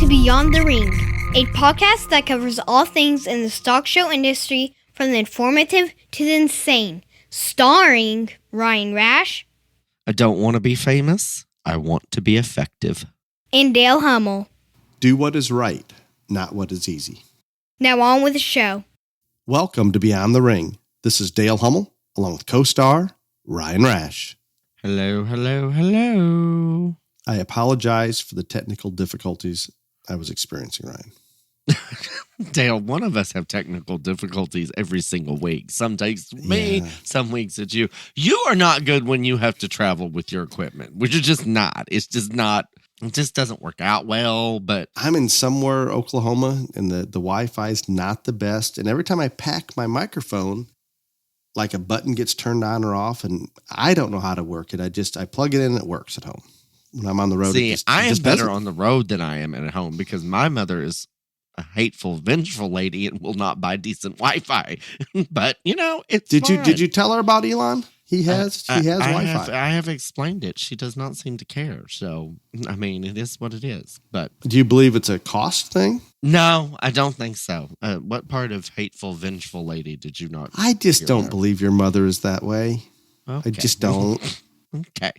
to Beyond the Ring, a podcast that covers all things in the stock show industry from the informative to the insane, starring Ryan Rash. I don't want to be famous. I want to be effective. And Dale Hummel. Do what is right, not what is easy. Now on with the show. Welcome to Beyond the Ring. This is Dale Hummel, along with co-star Ryan Rash. Hello, hello, hello. I apologize for the technical difficulties I was experiencing, Ryan. Dale, one of us have technical difficulties every single week. Some days me, some weeks it's you. You are not good when you have to travel with your equipment, which is just not. It's just not. It just doesn't work out well, but I'm in somewhere, Oklahoma, and the Wi-Fi is not the best. And every time I pack my microphone, like a button gets turned on or off, and I don't know how to work it. I plug it in and it works at home. When I'm on the road, see, I am better on the road than I am at home because my mother is a hateful, vengeful lady and will not buy decent Wi-Fi. But you know, it's Did you tell her about Elon? He has Wi-Fi. I have explained it. She does not seem to care. So I mean, it is what it is. But do you believe it's a cost thing? No, I don't think so. What part of hateful, vengeful lady did you not? I just don't believe your mother is that way. Okay. I just don't. Okay.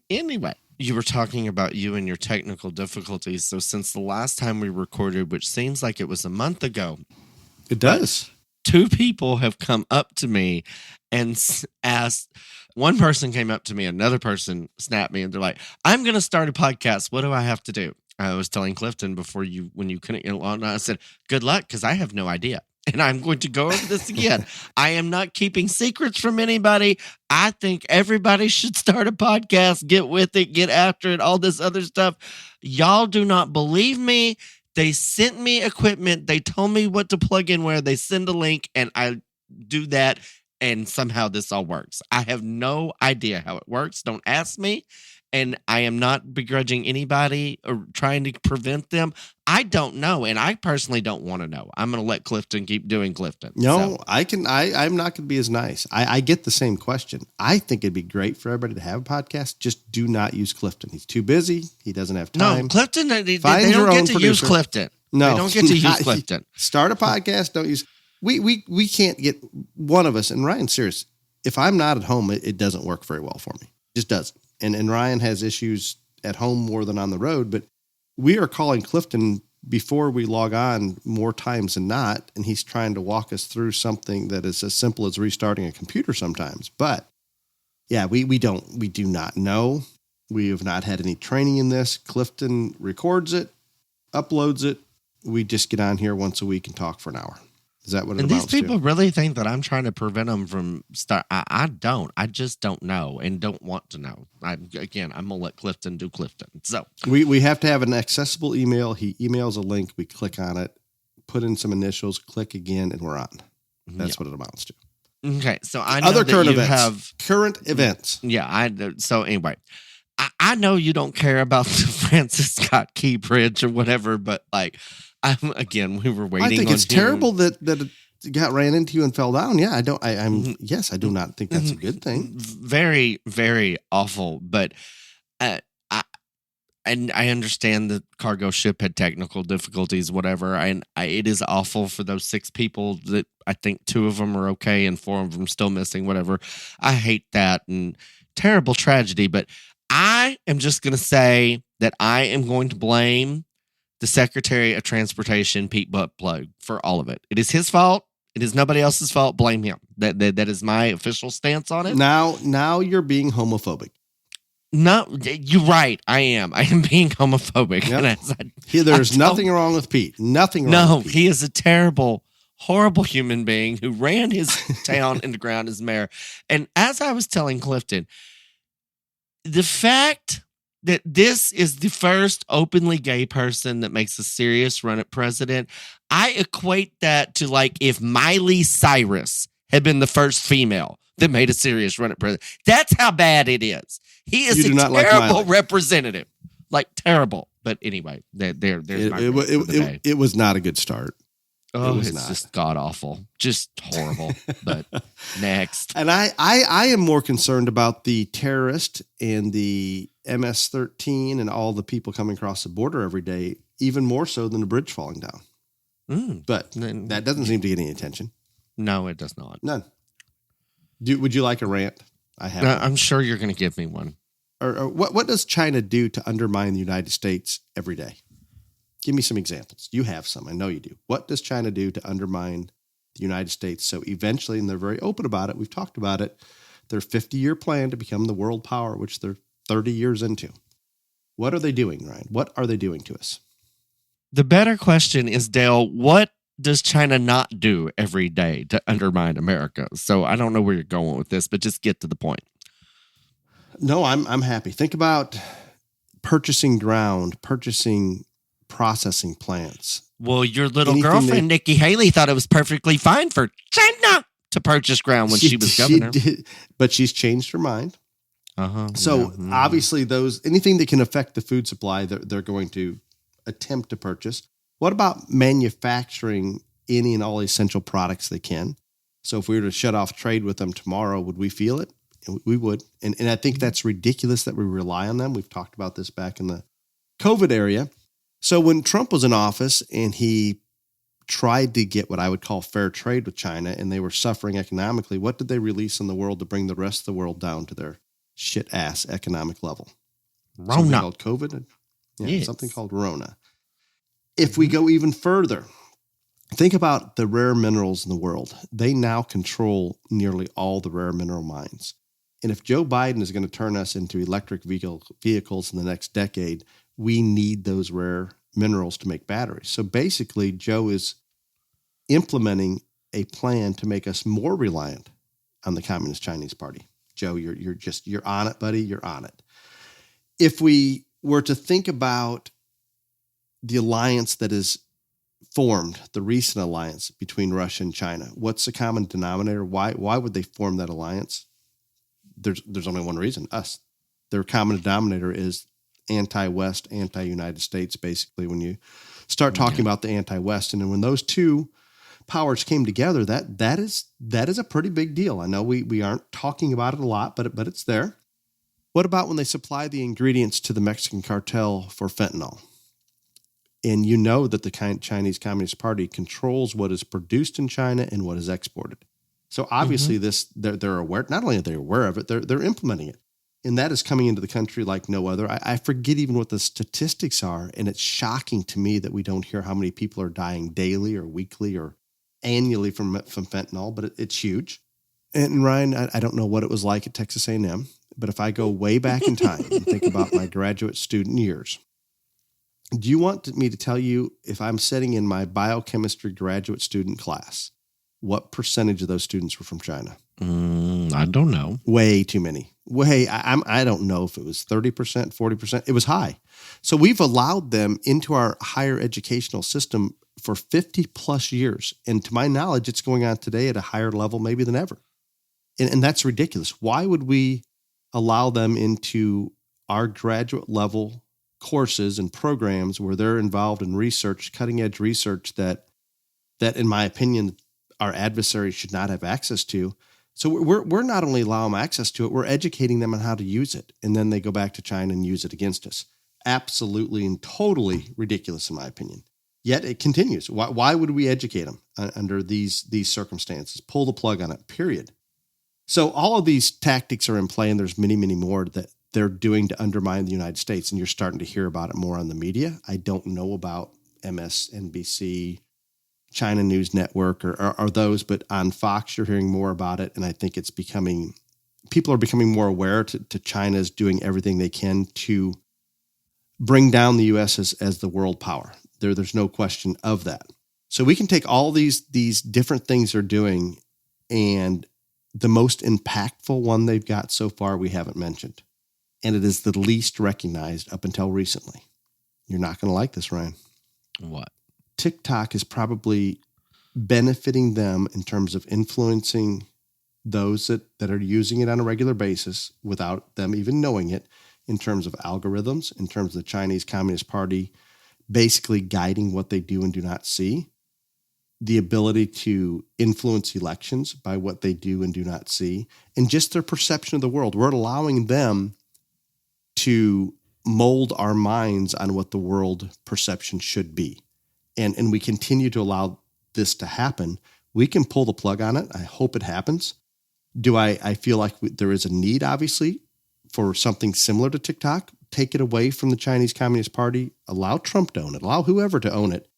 Anyway, you were talking about you and your technical difficulties. So since the last time we recorded, which seems like it was a month ago. It does. Two people have come up to me and asked. One person came up to me, another person snapped me, and they're like, I'm going to start a podcast. What do I have to do? I was telling Clifton when you couldn't get along, I said, good luck, because I have no idea. And I'm going to go over this again. I am not keeping secrets from anybody. I think everybody should start a podcast, get with it, get after it, all this other stuff. Y'all do not believe me. They sent me equipment. They told me what to plug in where. They send a link, and I do that, and somehow this all works. I have no idea how it works. Don't ask me. And I am not begrudging anybody or trying to prevent them. I don't know, and I personally don't want to know. I'm going to let Clifton keep doing Clifton. No, so. I'm not going to be as nice. I get the same question. I think it'd be great for everybody to have a podcast. Just do not use Clifton. He's too busy. He doesn't have time. No, Clifton, they don't get to use Clifton. No, they don't get to use Clifton. Start a podcast. Don't use. We can't get one of us. And Ryan's serious. If I'm not at home, it doesn't work very well for me. It just doesn't. And Ryan has issues at home more than on the road, but we are calling Clifton before we log on more times than not, and he's trying to walk us through something that is as simple as restarting a computer sometimes. But yeah, we do not know. We have not had any training in this. Clifton records it, uploads it. We just get on here once a week and talk for an hour. Is that what it amounts to? These people really think that I'm trying to prevent them from start. I don't. I just don't know and don't want to know. I'm going to let Clifton do Clifton. So we have to have an accessible email. He emails a link. We click on it, put in some initials, click again, and we're on. That's what it amounts to. Okay. So I know other that current you events. have current events. Yeah. So anyway, I know you don't care about the Francis Scott Key Bridge or whatever, but like. We were waiting. I think it's terrible that it got ran into you and fell down. Yeah, I don't. Yes, I do not think that's a good thing. Very, very awful. But I understand the cargo ship had technical difficulties, whatever. And it is awful for those 6 people that I think 2 of them are okay and 4 of them still missing. Whatever. I hate that and terrible tragedy. But I am just going to say that I am going to blame the Secretary of Transportation, Pete Buttplug, for all of it. It is his fault. It is nobody else's fault. Blame him. That is my official stance on it. Now you're being homophobic. No, you're right. I am being homophobic. Yep. There's nothing wrong with Pete. Nothing wrong with Pete. He is a terrible, horrible human being who ran his town into ground as mayor. And as I was telling Clifton, the fact that this is the first openly gay person that makes a serious run at president, I equate that to like if Miley Cyrus had been the first female that made a serious run at president. That's how bad it is. He is a terrible representative. Like terrible. But anyway, there's it was not a good start. Oh, it's just god awful, just horrible. But next, and I am more concerned about the terrorist and the MS-13 and all the people coming across the border every day even more so than the bridge falling down. But that doesn't seem to get any attention. No, it does not. None. Would you like a rant? I have. I'm sure you're going to give me one. Or what does China do to undermine the United States every day? Give me some examples. You have some. I know you do. What does China do to undermine the United States? So eventually, and they're very open about it, we've talked about it, their 50-year plan to become the world power, which they're 30 years into. What are they doing, Ryan? What are they doing to us? The better question is, Dale, what does China not do every day to undermine America? So I don't know where you're going with this, but just get to the point. No, I'm happy. Think about purchasing ground, purchasing processing plants. Well, your little girlfriend, Nikki Haley, thought it was perfectly fine for China to purchase ground when she was governor. But she's changed her mind. So obviously anything that can affect the food supply, they're going to attempt to purchase. What about manufacturing any and all essential products they can? So if we were to shut off trade with them tomorrow, would we feel it? We would. And I think that's ridiculous that we rely on them. We've talked about this back in the COVID area. So when Trump was in office and he tried to get what I would call fair trade with China and they were suffering economically, what did they release in the world to bring the rest of the world down to their shit ass economic level? Rona. Something called COVID? Yeah, yes. Something called Rona. If we go even further, think about the rare minerals in the world. They now control nearly all the rare mineral mines. And if Joe Biden is going to turn us into electric vehicles in the next decade, we need those rare minerals to make batteries. So basically, Joe is implementing a plan to make us more reliant on the Communist Chinese Party. Joe, you're on it, buddy. You're on it. If we were to think about the alliance that is formed, the recent alliance between Russia and China, what's the common denominator? Why would they form that alliance? There's only one reason, us. Their common denominator is anti-West, anti-United States, basically, when you start talking about the anti-West. And then when those two powers came together, that is a pretty big deal. I know we aren't talking about it a lot, but it's there. What about when they supply the ingredients to the Mexican cartel for fentanyl? And you know that the Chinese Communist Party controls what is produced in China and what is exported. So obviously they're aware, not only are they aware of it, they're implementing it. And that is coming into the country like no other. I forget even what the statistics are. And it's shocking to me that we don't hear how many people are dying daily or weekly or annually from fentanyl, but it's huge. And Ryan, I don't know what it was like at Texas A&M, but if I go way back in time and think about my graduate student years, do you want me to tell you if I'm sitting in my biochemistry graduate student class, what percentage of those students were from China? I don't know. Way too many. I don't know if it was 30%, 40%. It was high. So we've allowed them into our higher educational system for 50 plus years. And to my knowledge, it's going on today at a higher level maybe than ever. And that's ridiculous. Why would we allow them into our graduate level courses and programs where they're involved in research, cutting edge research that in my opinion, our adversaries should not have access to? So we're not only allowing them access to it, we're educating them on how to use it. And then they go back to China and use it against us. Absolutely and totally ridiculous in my opinion. Yet it continues. Why would we educate them under these circumstances? Pull the plug on it, period. So all of these tactics are in play, and there's many, many more that they're doing to undermine the United States. And you're starting to hear about it more on the media. I don't know about MSNBC, China News Network, or those, but on Fox, you're hearing more about it. And I think people are becoming more aware to China's doing everything they can to bring down the U.S. as the world power. There's no question of that. So we can take all these different things they're doing, and the most impactful one they've got so far we haven't mentioned. And it is the least recognized up until recently. You're not going to like this, Ryan. What? TikTok is probably benefiting them in terms of influencing those that are using it on a regular basis without them even knowing it, in terms of algorithms, in terms of the Chinese Communist Party basically guiding what they do and do not see, the ability to influence elections by what they do and do not see, and just their perception of the world. We're allowing them to mold our minds on what the world perception should be. And we continue to allow this to happen. We can pull the plug on it. I hope it happens. Do I feel like there is a need, obviously, for something similar to TikTok? Take it away from the Chinese Communist Party, allow Trump to own it, allow whoever to own it.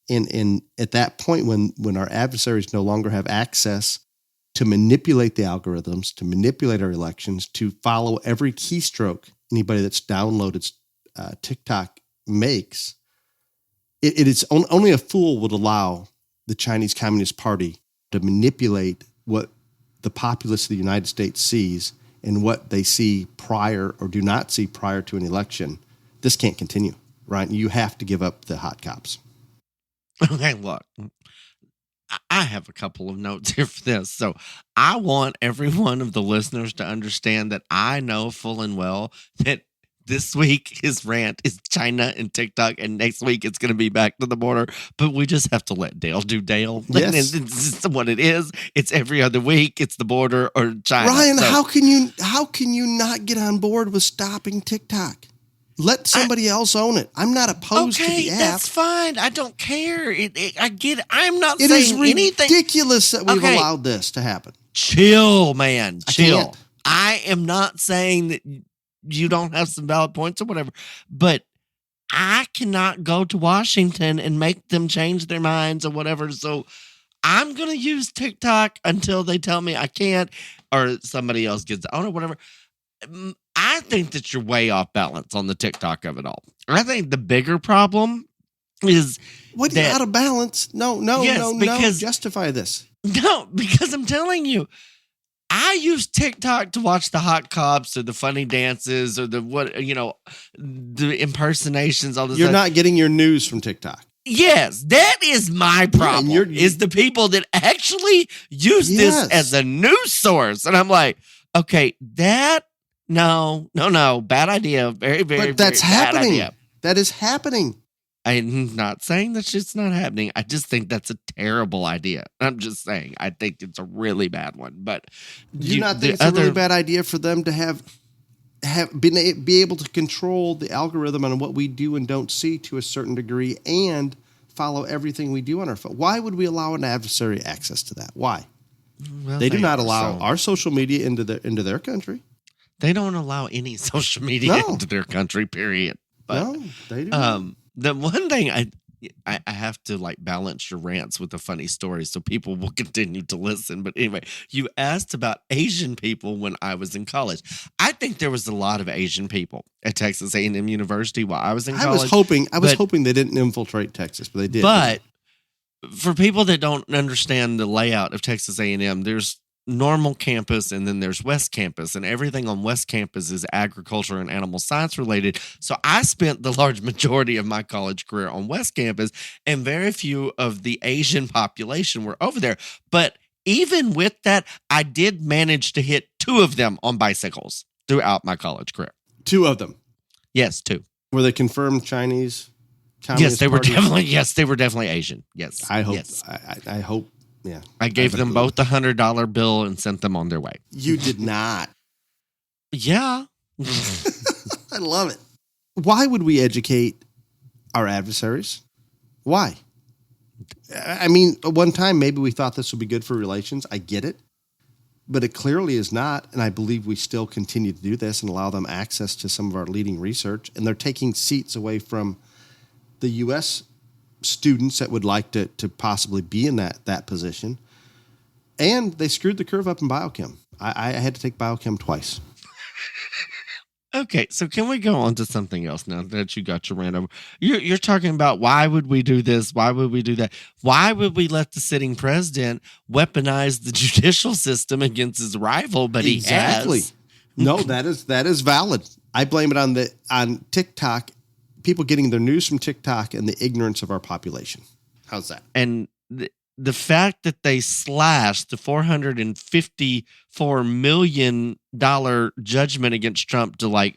And at that point, when our adversaries no longer have access to manipulate the algorithms, to manipulate our elections, to follow every keystroke anybody that's downloaded TikTok makes, it is only a fool would allow the Chinese Communist Party to manipulate what the populace of the United States sees and what they see prior or do not see prior to an election. This can't continue, right? You have to give up the hot cops. Okay, look, I have a couple of notes here for this. So I want every one of the listeners to understand that I know full and well that this week his rant is China and TikTok, and next week it's going to be back to the border. But we just have to let Dale do Dale. Yes. It's just what it is. It's every other week. It's the border or China. Ryan, how can you not get on board with stopping TikTok? Let somebody else own it. I'm not opposed to the app. That's fine. I don't care. I get it. I'm not It saying is anything. ridiculous that we've allowed this to happen. Chill, man. Chill. can't. I am not saying that you don't have some valid points or whatever, but I cannot go to Washington and make them change their minds or whatever. So I'm going to use TikTok until they tell me I can't or somebody else gets it on or whatever. I think that you're way off balance on the TikTok of it all. I think the bigger problem is what is out of balance? No, justify this. No, because I'm telling you, I use TikTok to watch the hot cops or the funny dances or the impersonations, all this You're stuff. not getting your news from TikTok. Yes, that is my problem. Is the people that actually use this as a news source. And I'm like, okay, no, bad idea. Very, very, but that's very bad happening. idea. That is happening. I'm not saying that shit's not happening. I just think that's a terrible idea. I'm just saying I think it's a really bad one. But do you not think it's a really bad idea for them to be able to control the algorithm on what we do and don't see to a certain degree and follow everything we do on our phone? Why would we allow an adversary access to that? Why? Well, they do not allow our social media into their country. They don't allow any social media into their country, period. But, no, they do. The one thing I have to balance your rants with a funny story so people will continue to listen. But anyway, you asked about Asian people when I was in college. I think there was a lot of Asian people at Texas A&M University while I was in college. I was hoping they didn't infiltrate Texas, but they did. But for people that don't understand the layout of Texas A&M, there's normal campus and then there's West Campus, and everything on West Campus is agriculture and animal science related. So I spent the large majority of my college career on West Campus, and very few of the Asian population were over there. But even with that, I did manage to hit 2 of them on bicycles throughout my college career. 2 of them? Yes, 2. Were they confirmed Chinese? Yes, they were definitely. Yes, they were definitely Asian. Yes, I hope. Yes. I hope. Yeah, I gave them both the $100 bill and sent them on their way. You did not. Yeah. I love it. Why would we educate our adversaries? Why? I mean, at one time, maybe we thought this would be good for relations. I get it. But it clearly is not. And I believe we still continue to do this and allow them access to some of our leading research. And they're taking seats away from the U.S. students that would like to possibly be in that position. And they screwed the curve up in biochem. I had to take biochem twice. Okay, so can we go on to something else now that you got your rant over? You're talking about why would we do this? Why would we do that? Why would we let the sitting president weaponize the judicial system against his rival? But exactly. He has. No, that is valid. I blame it on TikTok, people getting their news from TikTok and the ignorance of our population. How's that? And the fact that they slashed the $454 million judgment against Trump to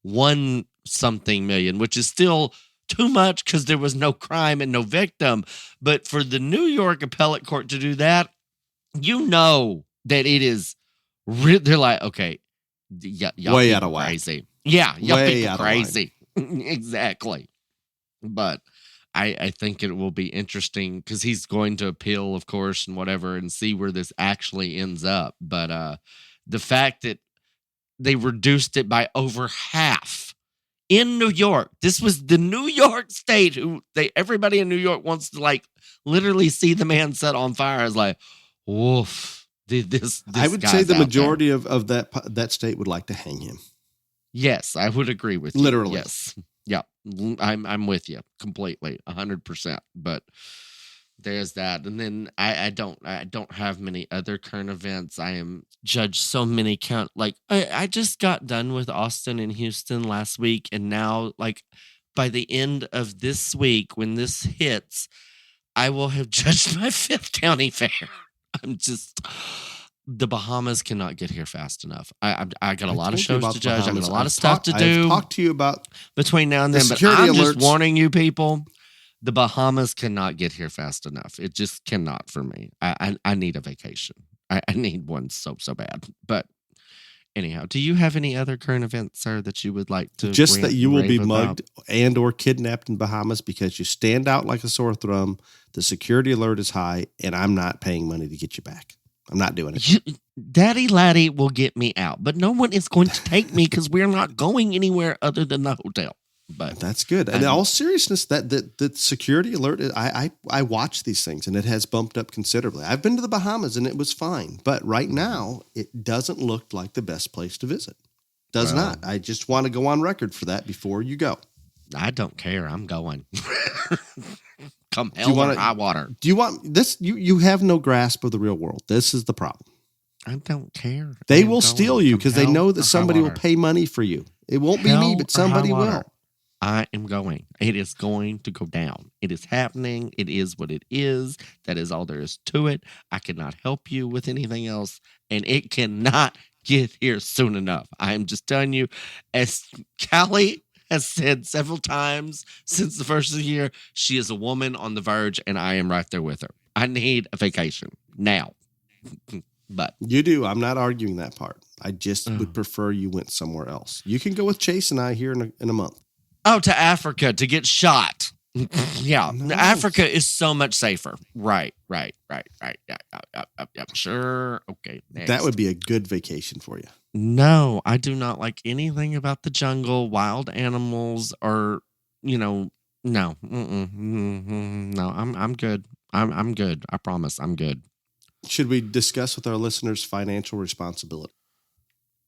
$1 something million, which is still too much because there was no crime and no victim. But for the New York appellate court to do that, you know that it is, they're like, okay, y'all way people out of whack. crazy. Yeah, y'all way people out crazy. Exactly. But I think it will be interesting because he's going to appeal, of course, and whatever, and see where this actually ends up. But the fact that they reduced it by over half in New York. This was the New York state who everybody in New York wants to like literally see the man set on fire. Is like, woof. This I would say guy's the out there. majority of that state would like to hang him. Yes, I would agree with you. Literally. Yes. Yeah. I'm with you completely, 100%. But there's that. And then I don't have many other current events. I am judged so many I just got done with Austin and Houston last week, and now like by the end of this week when this hits, I will have judged my 5th county fair. I'm just the Bahamas cannot get here fast enough. I got a lot of shows to judge. I got a lot of stuff to do. I've talked to you about between now and then, but I'm just warning you people. The Bahamas cannot get here fast enough. It just cannot for me. I need a vacation. I need one so bad. But anyhow, do you have any other current events, sir, that you would like to just that you will be mugged about? and or kidnapped in Bahamas because you stand out like a sore thumb, the security alert is high, and I'm not paying money to get you back. I'm not doing it. Daddy Laddie will get me out, but no one is going to take me because we're not going anywhere other than the hotel. But that's good. And in all seriousness, that security alert, I watch these things and it has bumped up considerably. I've been to the Bahamas and it was fine, but right now it doesn't look like the best place to visit. Does not. I just want to go on record for that before you go. I don't care. I'm going. Come hell or high water. Do you want this? You have no grasp of the real world. This is the problem. I don't care. They will steal you because they know that somebody will pay money for you. It won't be me, but somebody will. I am going. It is going to go down. It is happening. It is what it is. That is all there is to it. I cannot help you with anything else, and it cannot get here soon enough. I am just telling you, as Callie has said several times since the first of the year, she is a woman on the verge, and I am right there with her. I need a vacation now. But you do. I'm not arguing that part. I just would prefer you went somewhere else. You can go with Chase and I here in a month. Oh, to Africa to get shot. Yeah. Nice. Africa is so much safer. Right. Yeah. Sure. Okay. Next. That would be a good vacation for you. No, I do not like anything about the jungle, wild animals, or, no. No, I'm good. I'm good. I promise I'm good. Should we discuss with our listeners financial responsibility?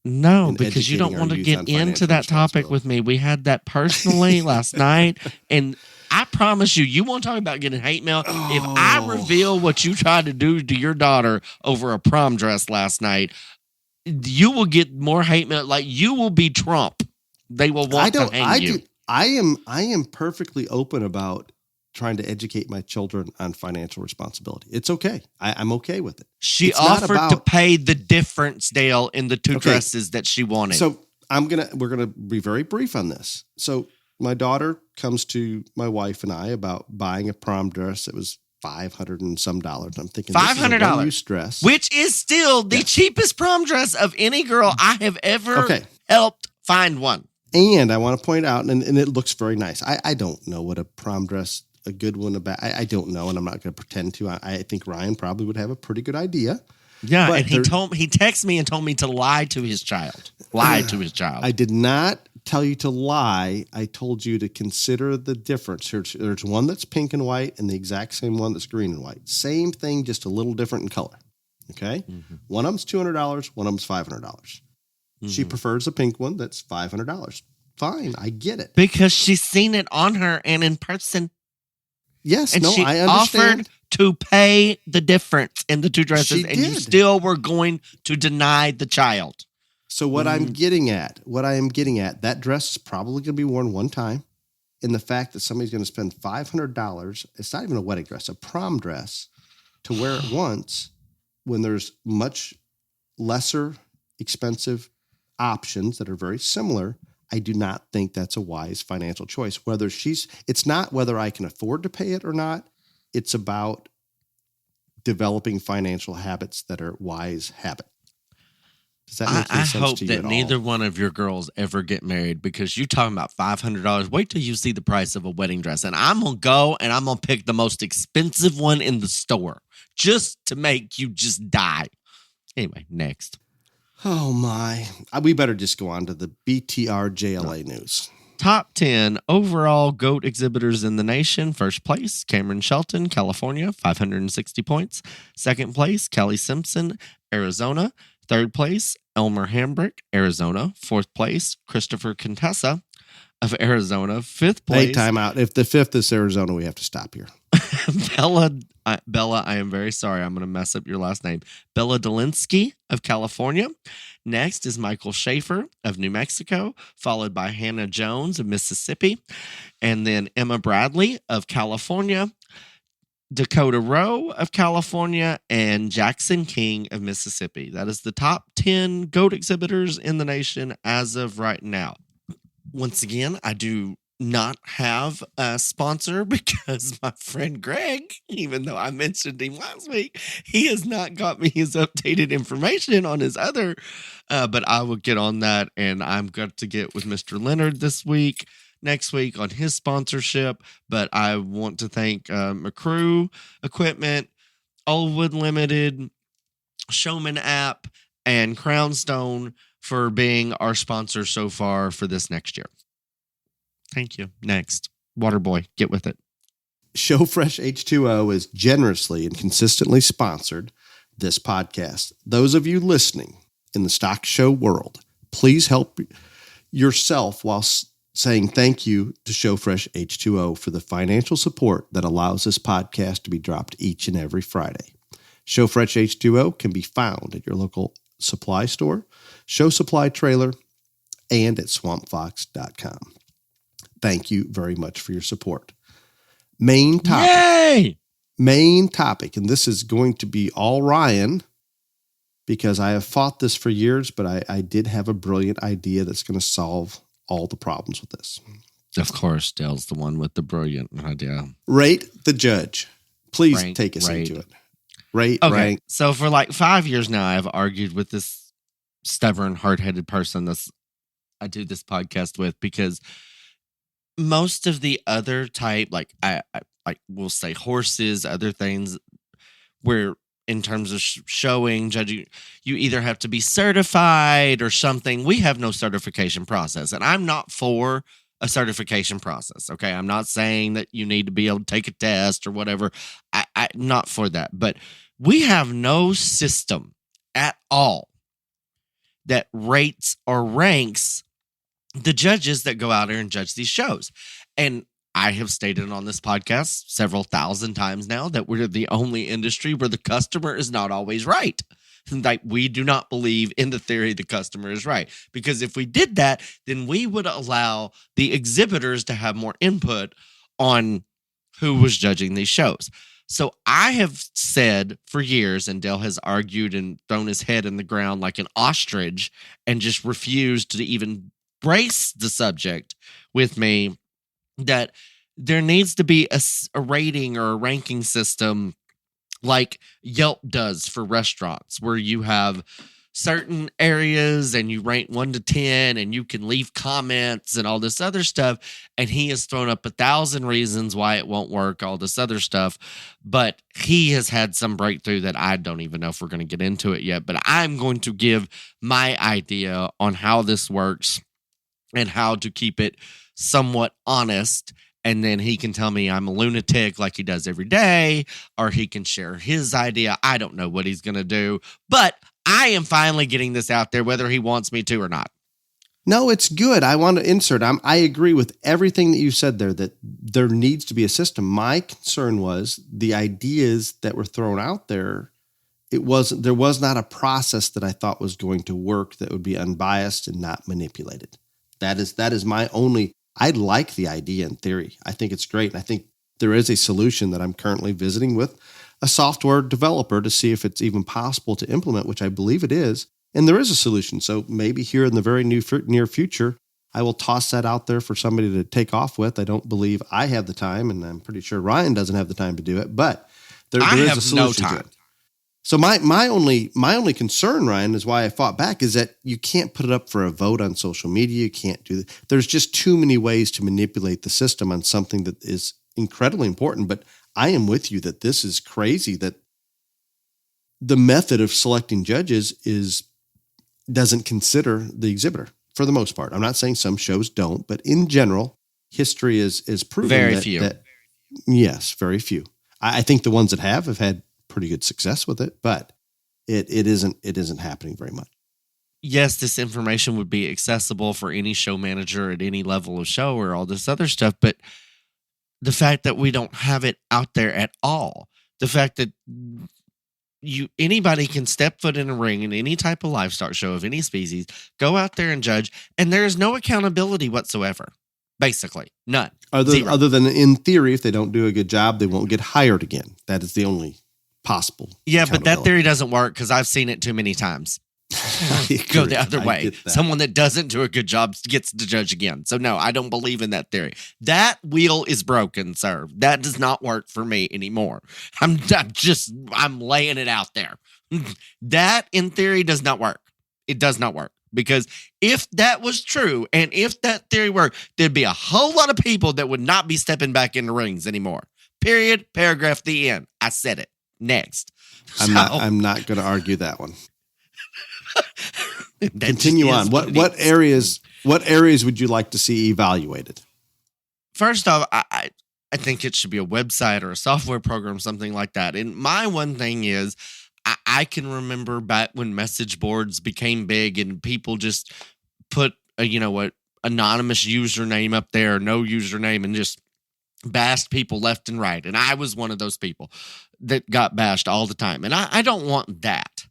No, because you don't want to get into that topic with me. We had that personally last night, and I promise you won't talk about getting hate mail. Oh. If I reveal what you tried to do to your daughter over a prom dress last night, you will get more hate mail. Like, you will be Trump. They will want to hang you. I am perfectly open about trying to educate my children on financial responsibility. It's okay. I'm okay with it. She offered to pay the difference, Dale, in the two dresses that she wanted. So we're gonna be very brief on this. So my daughter comes to my wife and I about buying a prom dress that was $500 and some dollars. I'm thinking $500 dress, which is still the cheapest prom dress of any girl I have ever helped find one. And I want to point out, and it looks very nice. I don't know what a prom dress, a good one about. I don't know, and I'm not going to pretend to. I think Ryan probably would have a pretty good idea. Yeah, but and he texted me and told me to lie to his child. Lie to his child. I did not tell you to lie. I told you to consider the difference. There's one that's pink and white and the exact same one that's green and white. Same thing, just a little different in color. Okay? Mm-hmm. One of them's $200, one of them's $500. Mm-hmm. She prefers the pink one that's $500. Fine, I get it. Because she's seen it on her and in person. Yes, and she I understand. Offered to pay the difference in the two dresses, and you still were going to deny the child. So what I am getting at, that dress is probably going to be worn one time. And the fact that somebody's going to spend $500, it's not even a wedding dress, a prom dress, to wear it once when there's much lesser expensive options that are very similar. I do not think that's a wise financial choice. It's not whether I can afford to pay it or not. It's about developing financial habits that are wise habits. Does that make any I sense hope to you that at all? neither one of your girls ever get married, because you're talking about $500. Wait till you see the price of a wedding dress. And I'm going to go and I'm going to pick the most expensive one in the store just to make you just die. Anyway, next. Oh, my. We better just go on to the BTR JLA news. Top 10 overall GOAT exhibitors in the nation. First place, Cameron Shelton, California, 560 points. Second place, Kelly Simpson, Arizona. Third place, Elmer Hambrick, Arizona. Fourth place, Christopher Contessa of Arizona. Fifth place. Hey, time out. If the fifth is Arizona, we have to stop here. Bella, I am very sorry. I'm going to mess up your last name. Bella Dolinsky of California. Next is Michael Schaefer of New Mexico, followed by Hannah Jones of Mississippi, and then Emma Bradley of California, Dakota Rowe of California, and Jackson King of Mississippi. That is the top 10 GOAT exhibitors in the nation as of right now. Once again, I do not have a sponsor because my friend Greg, even though I mentioned him last week, he has not got me his updated information on his other, but I will get on that, and I'm going to get with Mr. Leonard next week on his sponsorship. But I want to thank McCrew Equipment, Oldwood Limited, Showman App, and Crownstone for being our sponsor so far for this next year. Thank you. Next, Waterboy, get with it. ShowFresh H2O is generously and consistently sponsored this podcast. Those of you listening in the stock show world, please help yourself while saying thank you to ShowFresh H2O for the financial support that allows this podcast to be dropped each and every Friday. ShowFresh H2O can be found at your local supply store, Show Supply Trailer, and at swampfox.com. Thank you very much for your support. Main topic. Yay! Main topic, and this is going to be all Ryan, because I have fought this for years, but I did have a brilliant idea that's going to solve all the problems with this. Of course, Dale's the one with the brilliant idea. Rate the judge. Please take us into it. Rank. So for like 5 years now, I've argued with this stubborn, hard-headed person I do this podcast with, because most of the other type, like I will say horses, other things, where in terms of showing, judging, you either have to be certified or something. We have no certification process, and I'm not for a certification process. Okay, I'm not saying that you need to be able to take a test or whatever. I'm not for that, but we have no system at all that rates or ranks the judges that go out there and judge these shows. And I have stated on this podcast several thousand times now that we're the only industry where the customer is not always right. Like, we do not believe in the theory the customer is right, because if we did that, then we would allow the exhibitors to have more input on who was judging these shows. So I have said for years, and Dale has argued and thrown his head in the ground like an ostrich and just refused to even brace the subject with me, that there needs to be a rating or a ranking system like Yelp does for restaurants, where you have certain areas and you rank 1 to 10 and you can leave comments and all this other stuff. And he has thrown up 1,000 reasons why it won't work, all this other stuff. But he has had some breakthrough that I don't even know if we're going to get into it yet. But I'm going to give my idea on how this works and how to keep it somewhat honest. And then he can tell me I'm a lunatic like he does every day, or he can share his idea. I don't know what he's going to do, but I am finally getting this out there, whether he wants me to or not. No, it's good. I want to insert. I agree with everything that you said there, that there needs to be a system. My concern was the ideas that were thrown out there. There was not a process that I thought was going to work that would be unbiased and not manipulated. That is my only. I like the idea in theory. I think it's great. And I think there is a solution that I'm currently visiting with a software developer to see if it's even possible to implement, which I believe it is. And there is a solution. So maybe here in the very near future, I will toss that out there for somebody to take off with. I don't believe I have the time, and I'm pretty sure Ryan doesn't have the time to do it, but there is a solution to it. So my only concern, Ryan, is why I fought back, is that you can't put it up for a vote on social media. You can't do that. There's just too many ways to manipulate the system on something that is incredibly important. But I am with you that this is crazy, that the method of selecting judges doesn't consider the exhibitor for the most part. I'm not saying some shows don't, but in general, history is proven Very few. Yes, very few. I think the ones that have had pretty good success with it, but it isn't happening very much. Yes, this information would be accessible for any show manager at any level of show or all this other stuff, but the fact that we don't have it out there at all, the fact that anybody can step foot in a ring in any type of livestock show of any species, go out there and judge, and there is no accountability whatsoever. Basically, none. Other than in theory, if they don't do a good job, they won't get hired again. That is the only possible. Yeah, but that theory doesn't work because I've seen it too many times. Go the other way. Someone that doesn't do a good job gets to judge again. So no, I don't believe in that theory. That wheel is broken, sir. That does not work for me anymore. I'm laying it out there. That in theory does not work. It does not work. Because if that was true, and if that theory worked, there'd be a whole lot of people that would not be stepping back in the rings anymore. Period. Paragraph. The end. I said it. Next. I'm not going to argue that one. Continue on. What areas would you like to see evaluated? First off, I think it should be a website or a software program, something like that. And my one thing is, I can remember back when message boards became big and people just put anonymous username up there, no username, and just bashed people left and right. And I was one of those people that got bashed all the time. And I don't want that.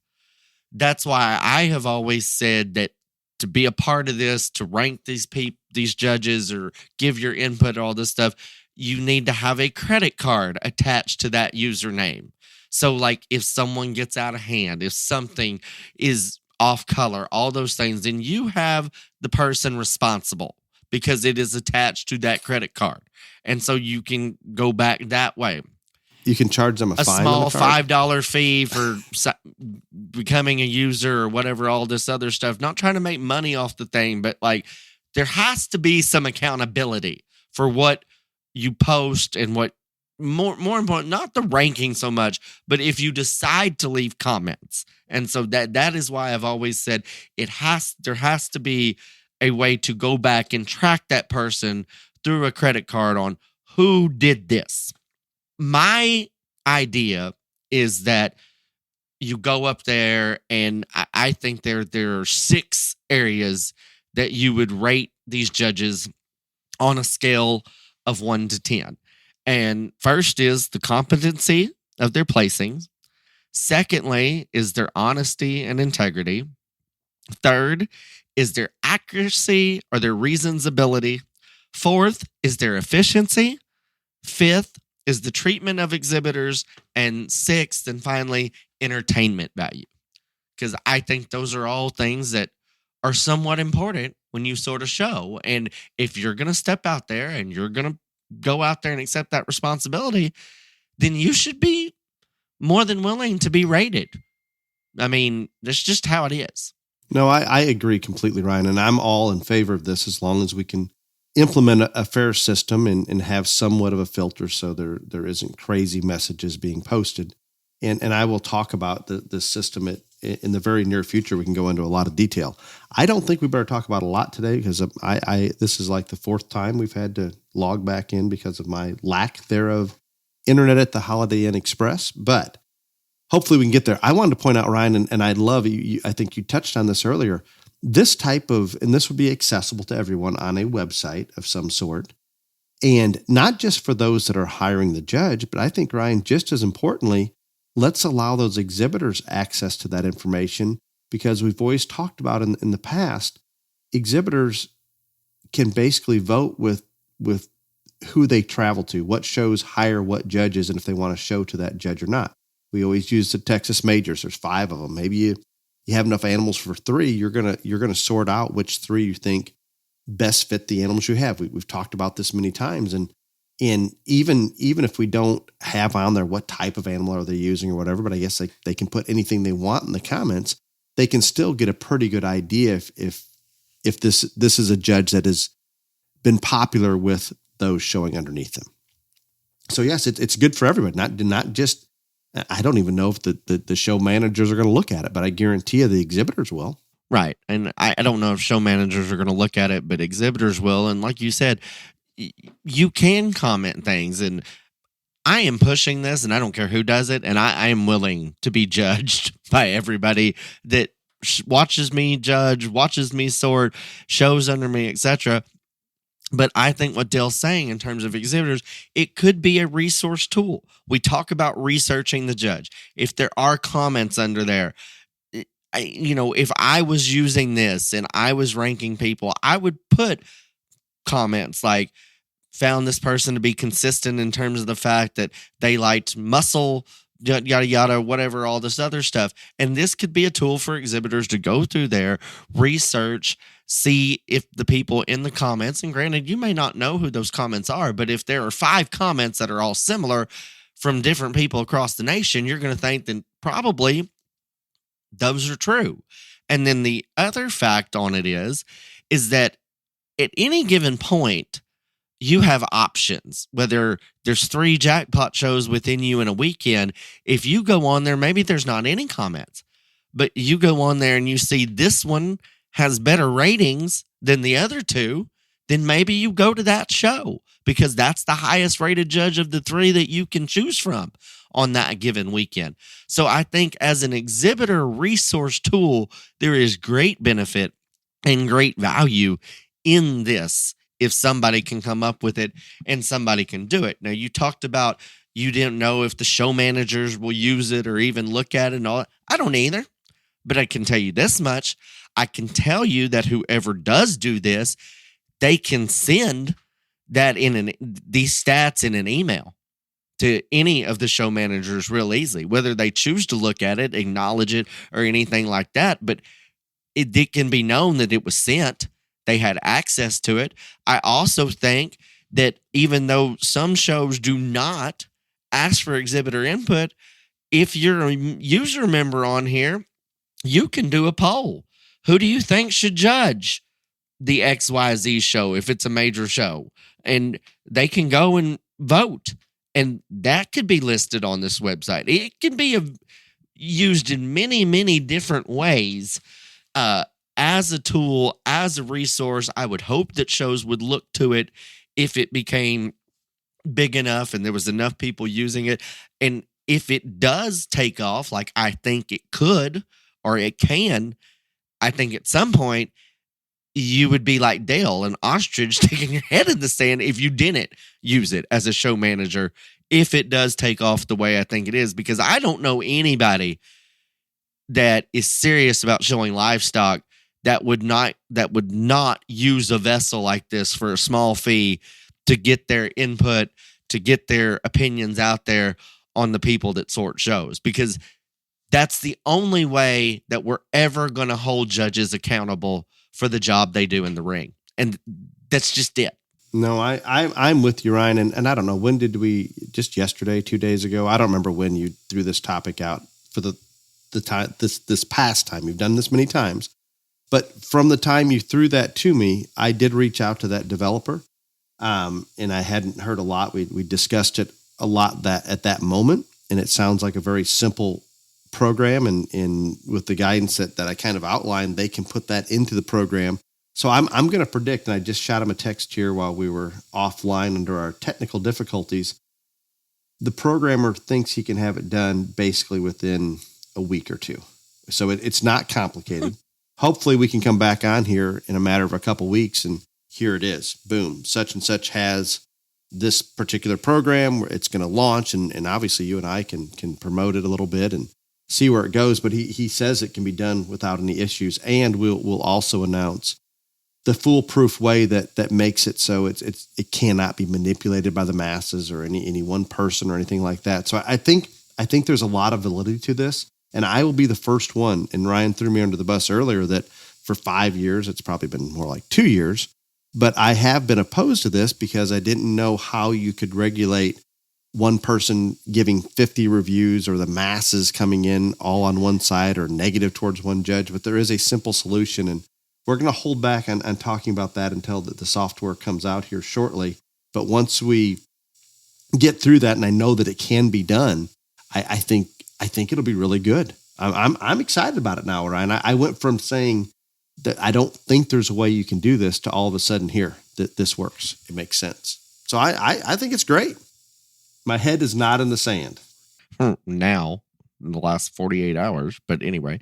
That's why I have always said that to be a part of this, to rank these judges or give your input, all this stuff, you need to have a credit card attached to that username. So like if someone gets out of hand, if something is off color, all those things, then you have the person responsible because it is attached to that credit card. And so you can go back that way. You can charge them a small $5 fee for becoming a user or whatever, all this other stuff. Not trying to make money off the thing, but like there has to be some accountability for what you post and what more important, not the ranking so much, but if you decide to leave comments. And so that is why I've always said there has to be a way to go back and track that person through a credit card on who did this. My idea is that you go up there, and I think there are 6 areas that you would rate these judges on a scale of 1 to 10. And first is the competency of their placings. Secondly is their honesty and integrity. Third is their accuracy or their reasonability. Fourth is their efficiency. Fifth is the treatment of exhibitors. And sixth, and finally, entertainment value. Because I think those are all things that are somewhat important when you sort of show. And if you're going to step out there and you're going to go out there and accept that responsibility, then you should be more than willing to be rated. I mean, that's just how it is. No, I agree completely, Ryan. And I'm all in favor of this as long as we can implement a fair system and have somewhat of a filter so there isn't crazy messages being posted. And I will talk about the system in the very near future. We can go into a lot of detail. I don't think we better talk about a lot today because this is like the 4th time we've had to log back in because of my lack thereof internet at the Holiday Inn Express. But hopefully we can get there. I wanted to point out, Ryan, and I love you. I think you touched on this earlier. This type of, and this would be accessible to everyone on a website of some sort. And not just for those that are hiring the judge, but I think, Ryan, just as importantly, let's allow those exhibitors access to that information because we've always talked about in the past, exhibitors can basically vote with who they travel to, what shows hire what judges, and if they want to show to that judge or not. We always use the Texas majors. There's 5 of them. Maybe you have enough animals for 3. You're gonna sort out which 3 you think best fit the animals you have. We've talked about this many times, and And even if we don't have on there what type of animal are they using or whatever, but I guess they can put anything they want in the comments, they can still get a pretty good idea if this is a judge that has been popular with those showing underneath them. So yes, it's good for everybody, not just, I don't even know if the show managers are going to look at it, but I guarantee you the exhibitors will. Right. And I don't know if show managers are going to look at it, but exhibitors will. And like you said, you can comment things, and I am pushing this, and I don't care who does it, and I am willing to be judged by everybody that watches me judge, watches me sort, shows under me, etc. But I think what Dale's saying in terms of exhibitors, it could be a resource tool. We talk about researching the judge. If there are comments under there, if I was using this and I was ranking people, I would put comments like, found this person to be consistent in terms of the fact that they liked muscle, yada, yada, whatever, all this other stuff. And this could be a tool for exhibitors to go through there, research, see if the people in the comments, and granted, you may not know who those comments are, but if there are 5 comments that are all similar from different people across the nation, you're going to think that probably those are true. And then the other fact on it is that at any given point, you have options, whether there's 3 jackpot shows within you in a weekend. If you go on there, maybe there's not any comments, but you go on there and you see this one has better ratings than the other 2, then maybe you go to that show because that's the highest rated judge of the 3 that you can choose from on that given weekend. So I think as an exhibitor resource tool, there is great benefit and great value in this if somebody can come up with it and somebody can do it. Now, you talked about you didn't know if the show managers will use it or even look at it and all that. I don't either, but I can tell you this much. I can tell you that whoever does do this, they can send that these stats in an email to any of the show managers real easily, whether they choose to look at it, acknowledge it, or anything like that. But it can be known that it was sent. They had access to it. I also think that even though some shows do not ask for exhibitor input, if you're a user member on here, you can do a poll. Who do you think should judge the XYZ show if it's a major show? And they can go and vote. And that could be listed on this website. It can be used in many, many different ways. As a tool, as a resource. I would hope that shows would look to it if it became big enough and there was enough people using it. And if it does take off, like I think it could or it can, I think at some point you would be like Dale, an ostrich sticking your head in the sand if you didn't use it as a show manager, if it does take off the way I think it is, because I don't know anybody that is serious about showing livestock that would not use a vessel like this for a small fee to get their input, to get their opinions out there on the people that sort shows, because that's the only way that we're ever going to hold judges accountable for the job they do in the ring. And that's just it. No, I'm with you, Ryan. And I don't know, when did we, just yesterday, 2 days ago? I don't remember when you threw this topic out for the time, this past time. You've done this many times. But from the time you threw that to me, I did reach out to that developer, and I hadn't heard a lot. We discussed it a lot at that moment, and it sounds like a very simple program. And with the guidance that I kind of outlined, they can put that into the program. So I'm going to predict, and I just shot him a text here while we were offline under our technical difficulties. The programmer thinks he can have it done basically within a week or 2. So it's not complicated. Hopefully we can come back on here in a matter of a couple weeks and here it is. Boom. Such and such has this particular program where it's going to launch. And obviously you and I can promote it a little bit and see where it goes. But he says it can be done without any issues. And we'll also announce the foolproof way that makes it so it cannot be manipulated by the masses or any one person or anything like that. So I think there's a lot of validity to this. And I will be the first one, and Ryan threw me under the bus earlier, that for 5 years, it's probably been more like 2 years, But I have been opposed to this because I didn't know how you could regulate one person giving 50 reviews or the masses coming in all on one side or negative towards one judge. But there is a simple solution, and we're going to hold back on talking about that until the software comes out here shortly. But once we get through that, and I know that it can be done, I think it'll be really good. I'm excited about it now, Ryan. I went from saying that I don't think there's a way you can do this to all of a sudden here that this works. It makes sense. So I think it's great. My head is not in the sand. Now, in the last 48 hours. But anyway.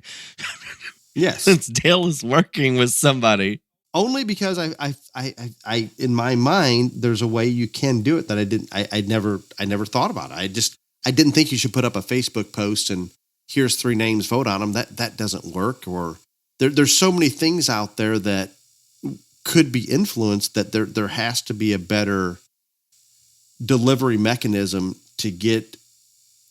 Yes. Since Dale is working with somebody. Only because I in my mind, there's a way you can do it that I never thought about it. I didn't think you should put up a Facebook post and here's 3 names, vote on them. That doesn't work. Or there's so many things out there that could be influenced that there has to be a better delivery mechanism to get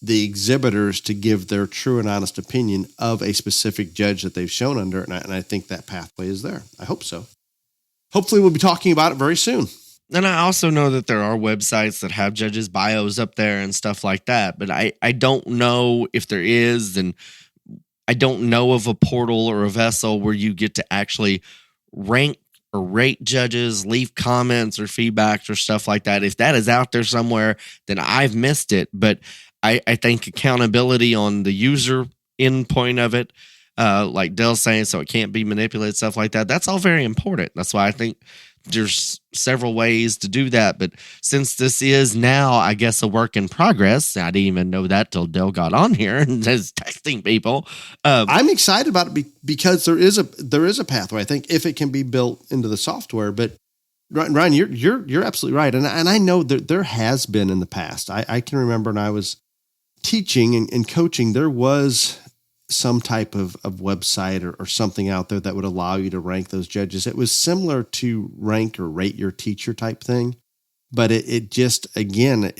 the exhibitors to give their true and honest opinion of a specific judge that they've shown under. And I think that pathway is there. I hope so. Hopefully we'll be talking about it very soon. And I also know that there are websites that have judges' bios up there and stuff like that. But I don't know if there is, and I don't know of a portal or a vessel where you get to actually rank or rate judges, leave comments or feedbacks or stuff like that. If that is out there somewhere, then I've missed it. But I think accountability on the user endpoint of it, like Dale's saying, so it can't be manipulated, stuff like that. That's all very important. That's why I think there's several ways to do that. But since this is now, I guess, a work in progress, I didn't even know that till Dale got on here and is texting people. I'm excited about it because there is a pathway. I think if it can be built into the software. But Ryan, you're absolutely right, and I know that there has been in the past. I can remember when I was teaching and coaching, there was some type of website or something out there that would allow you to rank those judges. It was similar to rank or rate your teacher type thing, but it just, again,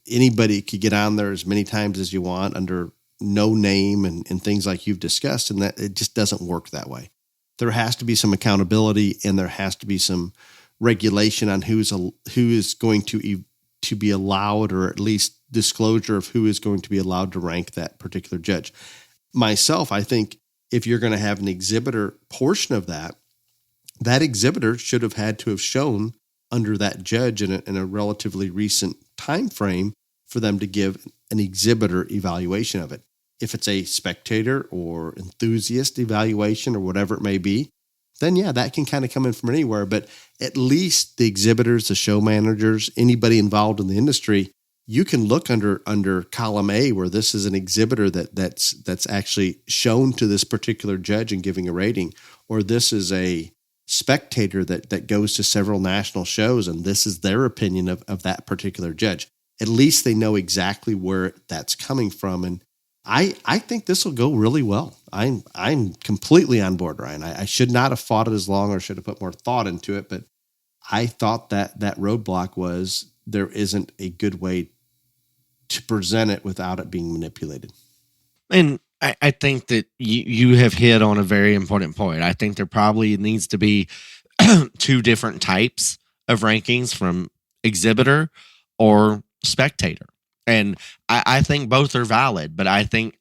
anybody could get on there as many times as you want under no name and things like you've discussed, and that it just doesn't work that way. There has to be some accountability, and there has to be some regulation on who is going to be allowed, or at least disclosure of who is going to be allowed to rank that particular judge. Myself, I think if you're going to have an exhibitor portion of that exhibitor should have had to have shown under that judge in a relatively recent time frame for them to give an exhibitor evaluation of it. If it's a spectator or enthusiast evaluation or whatever it may be, then yeah, that can kind of come in from anywhere. But at least the exhibitors, the show managers, anybody involved in the industry, you can look under column A where this is an exhibitor that's actually shown to this particular judge and giving a rating, or this is a spectator that goes to several national shows and this is their opinion of that particular judge. At least they know exactly where that's coming from. And I think this will go really well. I'm completely on board, Ryan. I should not have fought it as long, or should have put more thought into it, but I thought that roadblock was there isn't a good way to present it without it being manipulated. And I think that you have hit on a very important point. I think there probably needs to be 2 different types of rankings, from exhibitor or spectator. And I think both are valid, but I think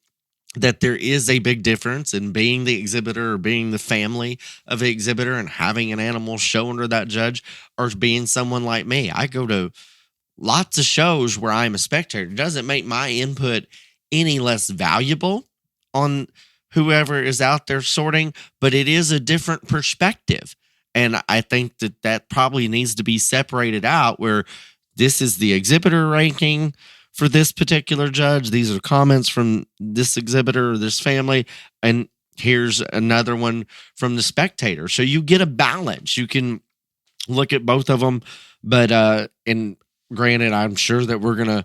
that there is a big difference in being the exhibitor or being the family of the exhibitor and having an animal show under that judge, or being someone like me. I go to lots of shows where I'm a spectator. It doesn't make my input any less valuable on whoever is out there sorting, but it is a different perspective. And I think that probably needs to be separated out, where this is the exhibitor ranking for this particular judge. These are comments from this exhibitor or this family, and here's another one from the spectator. So you get a balance. You can look at both of them, but and granted, I'm sure that we're going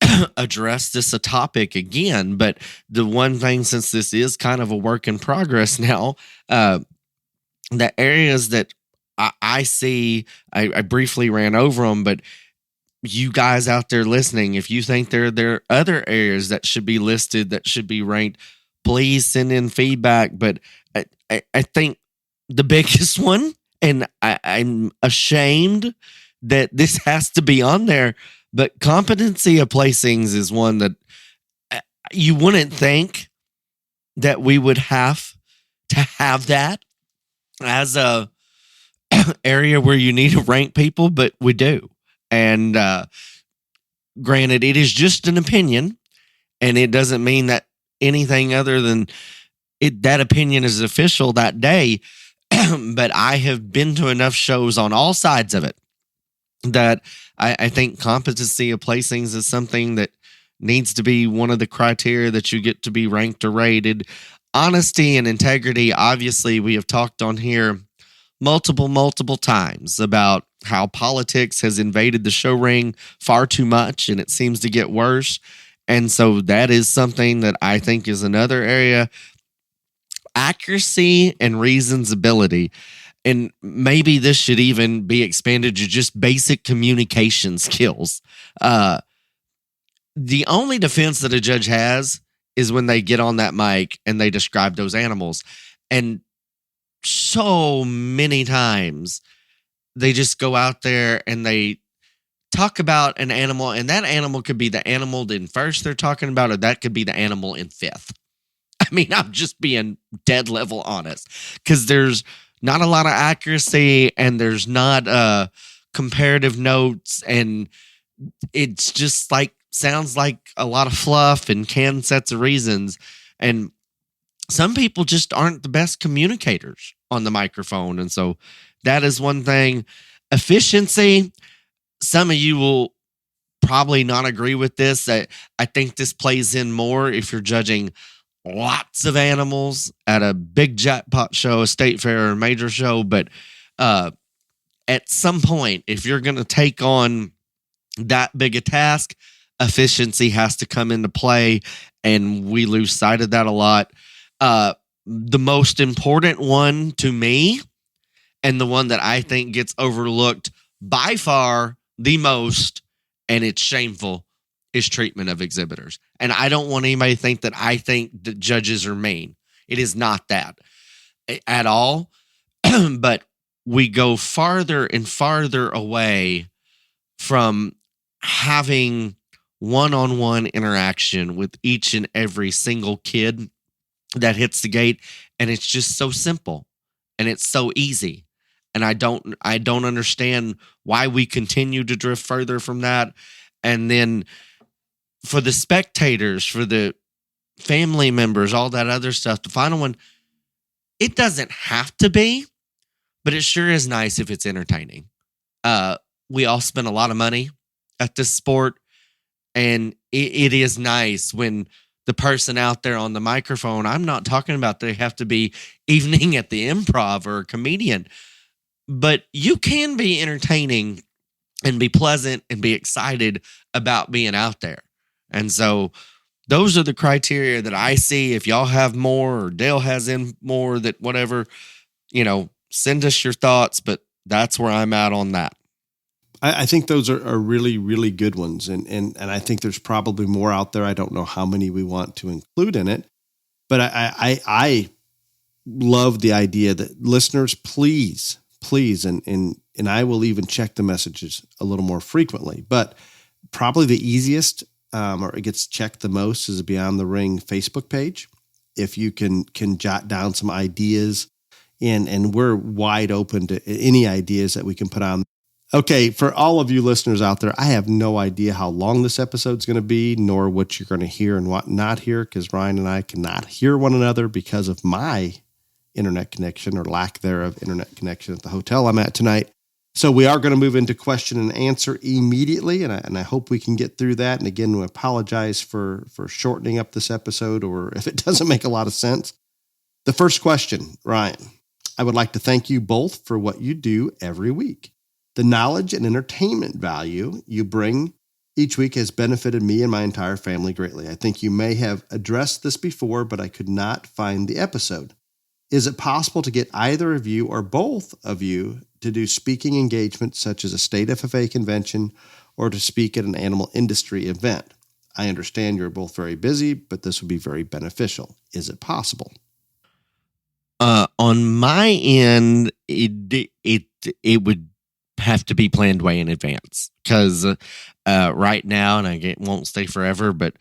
to address this topic again, but the one thing, since this is kind of a work in progress now, the areas that I see, I briefly ran over them, but you guys out there listening, if you think there are other areas that should be listed, that should be ranked, please send in feedback. But I think the biggest one, And I'm ashamed that this has to be on there, but competency of placings is one that you wouldn't think that we would have to have that as a area where you need to rank people, but we do. And granted, it is just an opinion, and it doesn't mean that anything other than that opinion is official that day. But I have been to enough shows on all sides of it that I think competency of placings is something that needs to be one of the criteria that you get to be ranked or rated. Honesty and integrity, obviously, we have talked on here multiple times about how politics has invaded the show ring far too much, and it seems to get worse. And so that is something that I think is another area. Accuracy and reasonability. And maybe this should even be expanded to just basic communication skills. The only defense that a judge has is when they get on that mic and they describe those animals. And so many times they just go out there and they talk about an animal, and that animal could be the animal in first they're talking about, or that could be the animal in fifth. I mean, I'm just being dead level honest, because there's not a lot of accuracy and there's not comparative notes, and it's just like sounds like a lot of fluff and canned sets of reasons. And some people just aren't the best communicators on the microphone. And so that is one thing. Efficiency. Some of you will probably not agree with this. I think this plays in more if you're judging lots of animals at a big jackpot show, a state fair, or a major show. But at some point, if you're going to take on that big a task, efficiency has to come into play, and we lose sight of that a lot. The most important one to me, and the one that I think gets overlooked by far the most, and it's shameful, is treatment of exhibitors. And I don't want anybody to think that I think that judges are mean. It is not that at all. But we go farther and farther away from having one-on-one interaction with each and every single kid that hits the gate. And it's just so simple and it's so easy. And I don't understand why we continue to drift further from that. And then for the spectators, for the family members, all that other stuff, the final one, it doesn't have to be, but it sure is nice if it's entertaining. We all spend a lot of money at this sport, and it is nice when the person out there on the microphone, I'm not talking about they have to be evening at the Improv or a comedian, but you can be entertaining and be pleasant and be excited about being out there. And so those are the criteria that I see. If y'all have more, or Dale has in more, that whatever, send us your thoughts, but that's where I'm at on that. I think those are really, really good ones. And I think there's probably more out there. I don't know how many we want to include in it, but I love the idea that listeners, please, and I will even check the messages a little more frequently, but probably the easiest, or it gets checked the most, is a Beyond the Ring Facebook page. If you can jot down some ideas, and we're wide open to any ideas that we can put on. Okay, for all of you listeners out there, I have no idea how long this episode's going to be, nor what you're going to hear and what not hear, because Ryan and I cannot hear one another because of my internet connection, or lack thereof internet connection at the hotel I'm at tonight. So we are going to move into question and answer immediately, and I hope we can get through that. And again, we apologize for shortening up this episode, or if it doesn't make a lot of sense. The first question, Ryan, I would like to thank you both for what you do every week. The knowledge and entertainment value you bring each week has benefited me and my entire family greatly. I think you may have addressed this before, but I could not find the episode. Is it possible to get either of you or both of you to do speaking engagements such as a state FFA convention or to speak at an animal industry event? I understand you're both very busy, but this would be very beneficial. Is it possible? On my end, it would have to be planned way in advance, because right now, and won't stay forever, but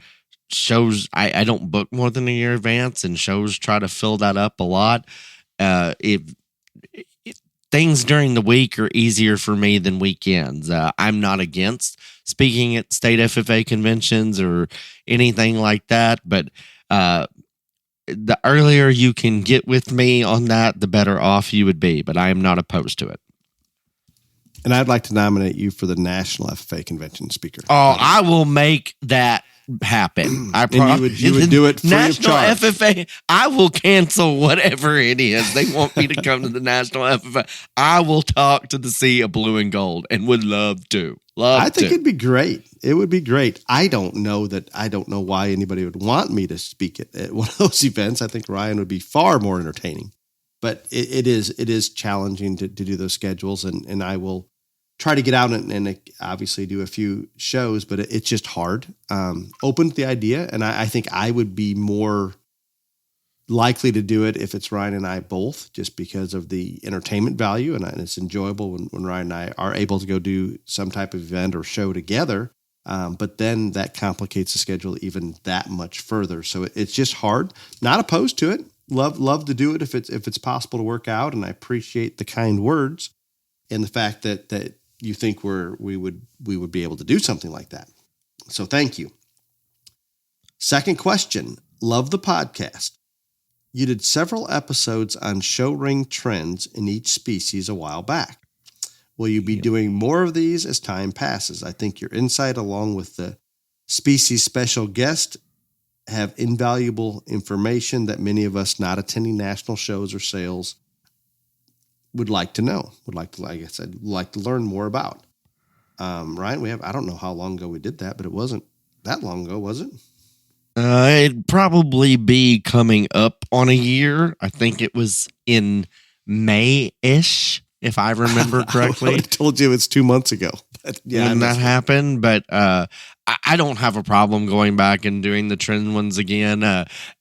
shows, I don't book more than a year in advance, and shows try to fill that up a lot. Things during the week are easier for me than weekends. I'm not against speaking at state FFA conventions or anything like that, but the earlier you can get with me on that, the better off you would be. But I am not opposed to it. And I'd like to nominate you for the National FFA Convention speaker. Oh, I will make that happen. I promise. You would do it free National of charge. FFA. I will cancel whatever it is they want me to come to the National FFA. I will talk to the Sea of Blue and Gold, and would love to. I think it'd be great. It would be great. I don't know why anybody would want me to speak at one of those events. I think Ryan would be far more entertaining. But it is challenging to do those schedules, and I will try to get out and obviously do a few shows, but it's just hard. Open to the idea, and I think I would be more likely to do it if it's Ryan and I both, just because of the entertainment value, and it's enjoyable when Ryan and I are able to go do some type of event or show together. But then that complicates the schedule even that much further. So it's just hard. Not opposed to it. Love to do it if it's possible to work out, and I appreciate the kind words and the fact that you think we would be able to do something like that. So thank you. Second question. Love the podcast. You did several episodes on show ring trends in each species a while back. Will you be doing more of these as time passes? I think your insight, along with the species special guest, have invaluable information that many of us not attending national shows or sales would like to know. I'd like to learn more about. Ryan, I don't know how long ago we did that, but it wasn't that long ago, was it? It'd probably be coming up on a year. I think it was in May-ish, if I remember correctly. I told you it's 2 months ago. But yeah, when that happened, but I don't have a problem going back and doing the trend ones again.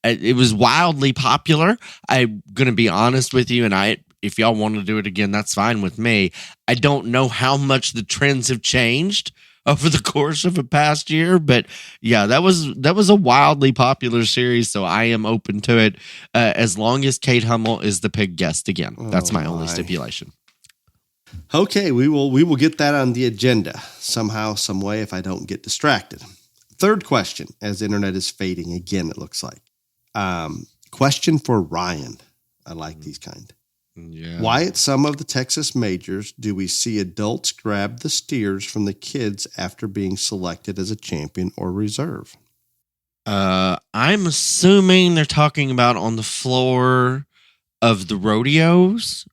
It was wildly popular. I'm going to be honest with you, and if y'all want to do it again, that's fine with me. I don't know how much the trends have changed over the course of a past year, but yeah, that was a wildly popular series, so I am open to it as long as Kate Hummel is the pig guest again. That's my only stipulation. Okay, we will get that on the agenda somehow, some way, if I don't get distracted. Third question, as the internet is fading again, it looks like. Question for Ryan. I like these kind. Yeah. Why at some of the Texas majors do we see adults grab the steers from the kids after being selected as a champion or reserve? I'm assuming they're talking about on the floor of the rodeos.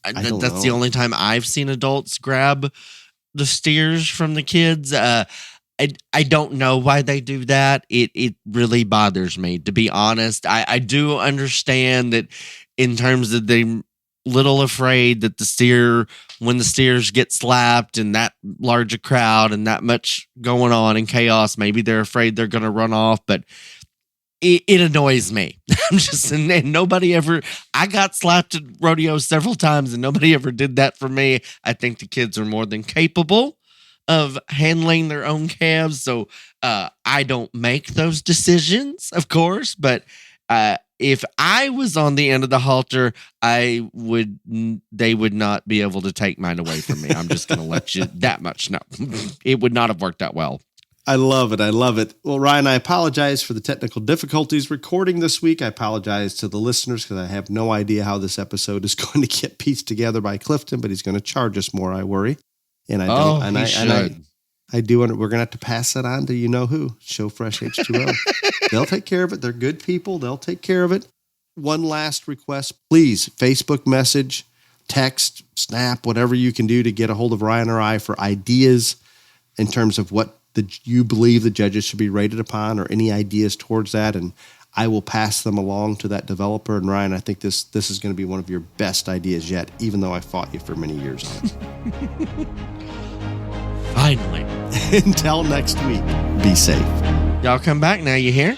That's the only time I've seen adults grab the steers from the kids. I don't know why they do that. It really bothers me, to be honest. I do understand that in terms of they little afraid that when the steers get slapped and that large a crowd and that much going on in chaos, maybe they're afraid they're going to run off, but it annoys me. And nobody ever, I got slapped at rodeos several times and nobody ever did that for me. I think the kids are more than capable of handling their own calves. So I don't make those decisions, of course, but if I was on the end of the halter, they would not be able to take mine away from me. I'm just going to let you that much know. It would not have worked out well. I love it. Well, Ryan, I apologize for the technical difficulties recording this week. I apologize to the listeners because I have no idea how this episode is going to get pieced together by Clifton, but he's going to charge us more, I worry. And I don't. And I do. We're going to have to pass that on to you know who, Show Fresh H2O. They'll take care of it. They're good people. They'll take care of it. One last request, please, Facebook message, text, snap, whatever you can do to get a hold of Ryan or I for ideas in terms of what you believe the judges should be rated upon, or any ideas towards that, and I will pass them along to that developer. And Ryan, I think this is going to be one of your best ideas yet, even though I fought you for many years on it. Finally. Until next week, be safe. Y'all come back now, you hear?